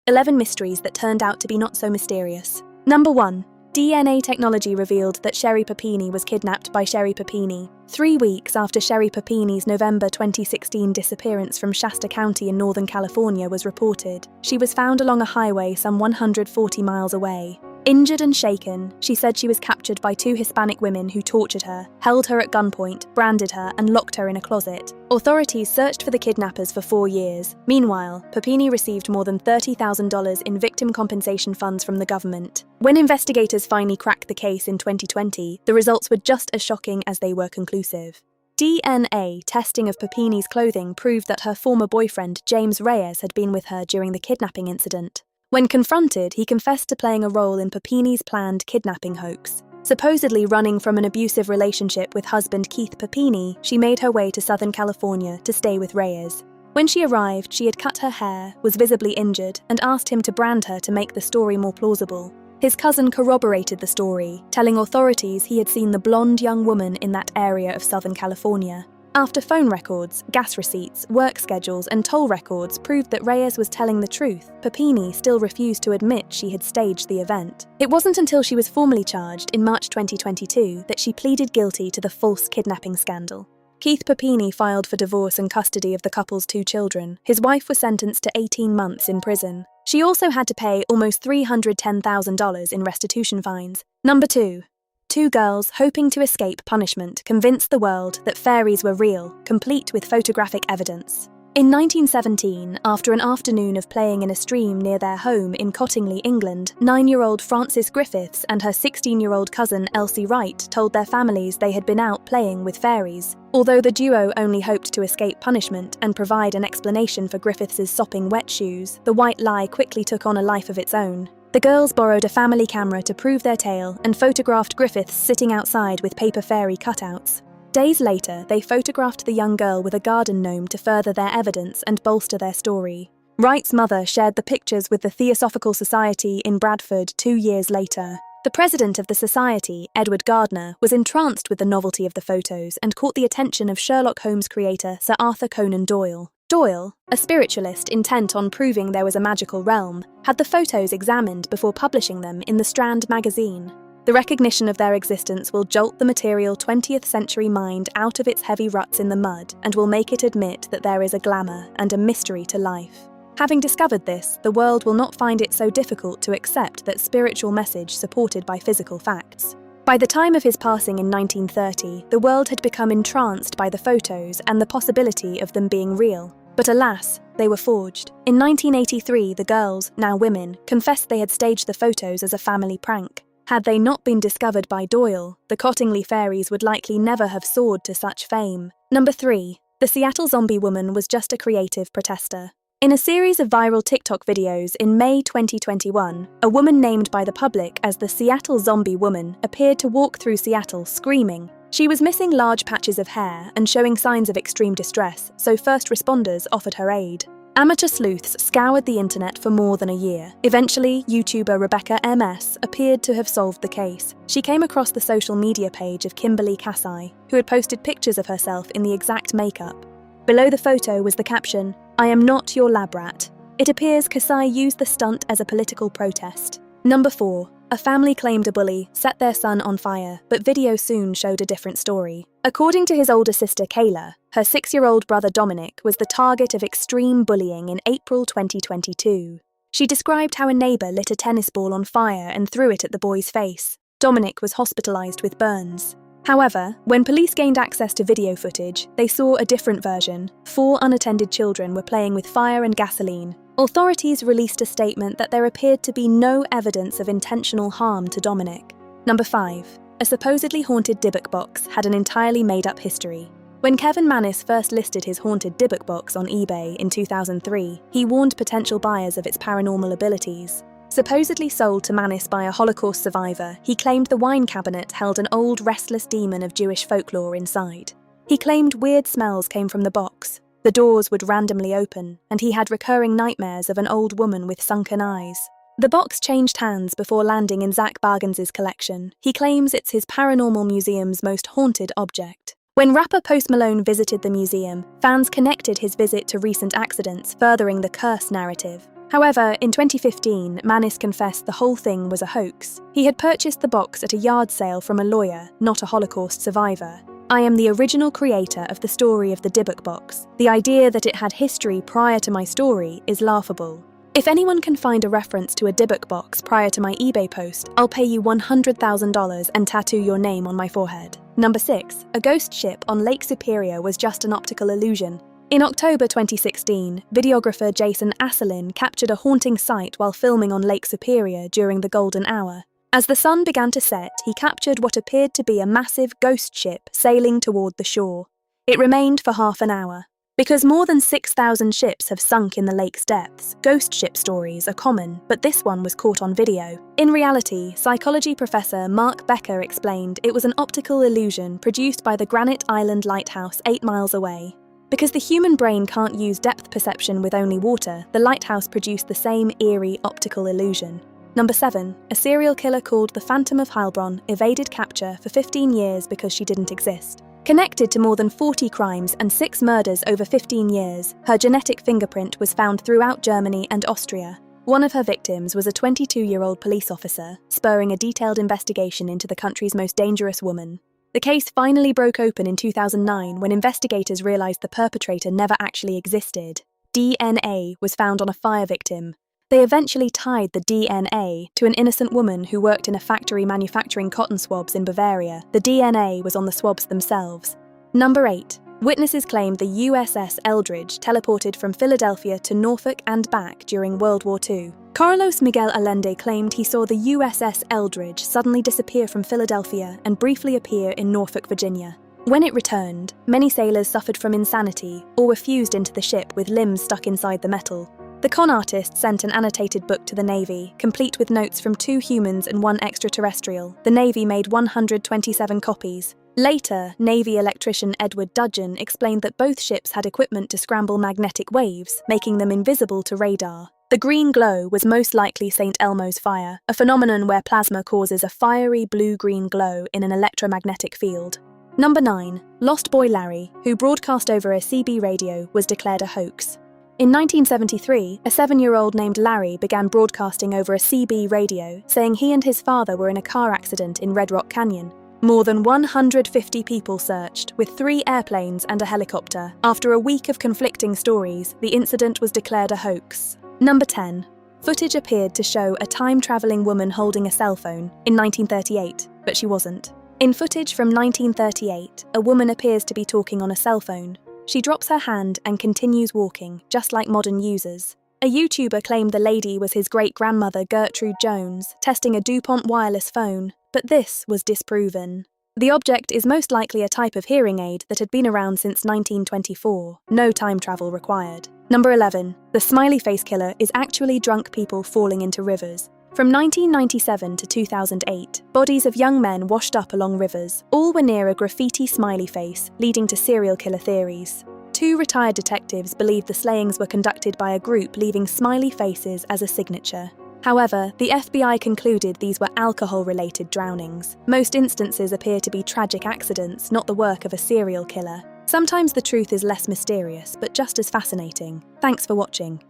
11 mysteries that turned out to be not so mysterious. Number 1. DNA technology revealed that Sherri Papini was kidnapped by Sherri Papini. 3 weeks after Sherri Papini's November 2016 disappearance from Shasta County in Northern California was reported, she was found along a highway some 140 miles away. Injured and shaken, she said she was captured by 2 Hispanic women who tortured her, held her at gunpoint, branded her, and locked her in a closet. Authorities searched for the kidnappers for 4 years. Meanwhile, Papini received more than $30,000 in victim compensation funds from the government. When investigators finally cracked the case in 2020, the results were just as shocking as they were conclusive. DNA testing of Papini's clothing proved that her former boyfriend, James Reyes, had been with her during the kidnapping incident. When confronted, he confessed to playing a role in Papini's planned kidnapping hoax. Supposedly running from an abusive relationship with husband Keith Papini, she made her way to Southern California to stay with Reyes. When she arrived, she had cut her hair, was visibly injured, and asked him to brand her to make the story more plausible. His cousin corroborated the story, telling authorities he had seen the blonde young woman in that area of Southern California. After phone records, gas receipts, work schedules, and toll records proved that Reyes was telling the truth, Papini still refused to admit she had staged the event. It wasn't until she was formally charged in March 2022 that she pleaded guilty to the false kidnapping scandal. Keith Papini filed for divorce and custody of the couple's 2 children. His wife was sentenced to 18 months in prison. She also had to pay almost $310,000 in restitution fines. Number 2. 2 girls hoping to escape punishment convinced the world that fairies were real, complete with photographic evidence. In 1917, after an afternoon of playing in a stream near their home in Cottingley, England, 9-year-old Frances Griffiths and her 16-year-old cousin Elsie Wright told their families they had been out playing with fairies. Although the duo only hoped to escape punishment and provide an explanation for Griffiths' sopping wet shoes, the white lie quickly took on a life of its own. The girls borrowed a family camera to prove their tale and photographed Griffiths sitting outside with paper fairy cutouts. Days later, they photographed the young girl with a garden gnome to further their evidence and bolster their story. Wright's mother shared the pictures with the Theosophical Society in Bradford 2 years later. The president of the society, Edward Gardner, was entranced with the novelty of the photos and caught the attention of Sherlock Holmes creator Sir Arthur Conan Doyle. Doyle, a spiritualist intent on proving there was a magical realm, had the photos examined before publishing them in the Strand magazine. The recognition of their existence will jolt the material 20th century mind out of its heavy ruts in the mud and will make it admit that there is a glamour and a mystery to life. Having discovered this, the world will not find it so difficult to accept that spiritual message supported by physical facts. By the time of his passing in 1930, the world had become entranced by the photos and the possibility of them being real. But alas, they were forged. In 1983, the girls, now women, confessed they had staged the photos as a family prank. Had they not been discovered by Doyle, the Cottingley fairies would likely never have soared to such fame. Number 3. The Seattle Zombie Woman was just a creative protester. In a series of viral TikTok videos in May 2021, a woman named by the public as the Seattle Zombie Woman appeared to walk through Seattle screaming. She was missing large patches of hair and showing signs of extreme distress, so first responders offered her aid. Amateur sleuths scoured the internet for more than a year. Eventually, YouTuber Rebecca MS appeared to have solved the case. She came across the social media page of Kimberly Kasai, who had posted pictures of herself in the exact makeup. Below the photo was the caption, "I am not your lab rat." It appears Kasai used the stunt as a political protest. Number 4. A family claimed a bully set their son on fire, but video soon showed a different story. According to his older sister Kayla, her 6-year-old brother Dominic was the target of extreme bullying in April 2022. She described how a neighbour lit a tennis ball on fire and threw it at the boy's face. Dominic was hospitalised with burns. However, when police gained access to video footage, they saw a different version. 4 unattended children were playing with fire and gasoline. Authorities released a statement that there appeared to be no evidence of intentional harm to Dominic. Number 5. A supposedly haunted Dybbuk box had an entirely made-up history. When Kevin Mannis first listed his haunted Dybbuk box on eBay in 2003, he warned potential buyers of its paranormal abilities. Supposedly sold to Mannis by a Holocaust survivor, he claimed the wine cabinet held an old restless demon of Jewish folklore inside. He claimed weird smells came from the box. The doors would randomly open, and he had recurring nightmares of an old woman with sunken eyes. The box changed hands before landing in Zach Bagans' collection. He claims it's his paranormal museum's most haunted object. When rapper Post Malone visited the museum, fans connected his visit to recent accidents, furthering the curse narrative. However, in 2015, Mannis confessed the whole thing was a hoax. He had purchased the box at a yard sale from a lawyer, not a Holocaust survivor. "I am the original creator of the story of the Dybbuk box. The idea that it had history prior to my story is laughable. If anyone can find a reference to a Dybbuk box prior to my eBay post, I'll pay you $100,000 and tattoo your name on my forehead." Number 6. A ghost ship on Lake Superior was just an optical illusion. In October 2016, videographer Jason Asselin captured a haunting sight while filming on Lake Superior during the golden hour. As the sun began to set, he captured what appeared to be a massive ghost ship sailing toward the shore. It remained for half an hour. Because more than 6,000 ships have sunk in the lake's depths, ghost ship stories are common, but this one was caught on video. In reality, psychology professor Mark Becker explained it was an optical illusion produced by the Granite Island Lighthouse 8 miles away. Because the human brain can't use depth perception with only water, the lighthouse produced the same eerie optical illusion. Number 7. A serial killer called the Phantom of Heilbronn evaded capture for 15 years because she didn't exist. Connected to more than 40 crimes and 6 murders over 15 years, her genetic fingerprint was found throughout Germany and Austria. One of her victims was a 22-year-old police officer, spurring a detailed investigation into the country's most dangerous woman. The case finally broke open in 2009 when investigators realized the perpetrator never actually existed. DNA was found on a fire victim. They eventually tied the DNA to an innocent woman who worked in a factory manufacturing cotton swabs in Bavaria. The DNA was on the swabs themselves. Number 8. Witnesses claimed the USS Eldridge teleported from Philadelphia to Norfolk and back during World War II. Carlos Miguel Allende claimed he saw the USS Eldridge suddenly disappear from Philadelphia and briefly appear in Norfolk, Virginia. When it returned, many sailors suffered from insanity or were fused into the ship with limbs stuck inside the metal. The con artist sent an annotated book to the Navy, complete with notes from 2 humans and 1 extraterrestrial. The Navy made 127 copies. Later, Navy electrician Edward Dudgeon explained that both ships had equipment to scramble magnetic waves, making them invisible to radar. The green glow was most likely St. Elmo's fire, a phenomenon where plasma causes a fiery blue-green glow in an electromagnetic field. Number 9. Lost Boy Larry, who broadcast over a CB radio, was declared a hoax. In 1973, a 7-year-old named Larry began broadcasting over a CB radio, saying he and his father were in a car accident in Red Rock Canyon. More than 150 people searched, with 3 airplanes and a helicopter. After a week of conflicting stories, the incident was declared a hoax. Number 10. Footage appeared to show a time-travelling woman holding a cell phone in 1938, but she wasn't. In footage from 1938, a woman appears to be talking on a cell phone. She drops her hand and continues walking, just like modern users. A YouTuber claimed the lady was his great-grandmother Gertrude Jones, testing a DuPont wireless phone, but this was disproven. The object is most likely a type of hearing aid that had been around since 1924. No time travel required. Number 11. The smiley face killer is actually drunk people falling into rivers. From 1997 to 2008, bodies of young men washed up along rivers. All were near a graffiti smiley face, leading to serial killer theories. 2 retired detectives believed the slayings were conducted by a group leaving smiley faces as a signature. However, the FBI concluded these were alcohol-related drownings. Most instances appear to be tragic accidents, not the work of a serial killer. Sometimes the truth is less mysterious, but just as fascinating. Thanks for watching.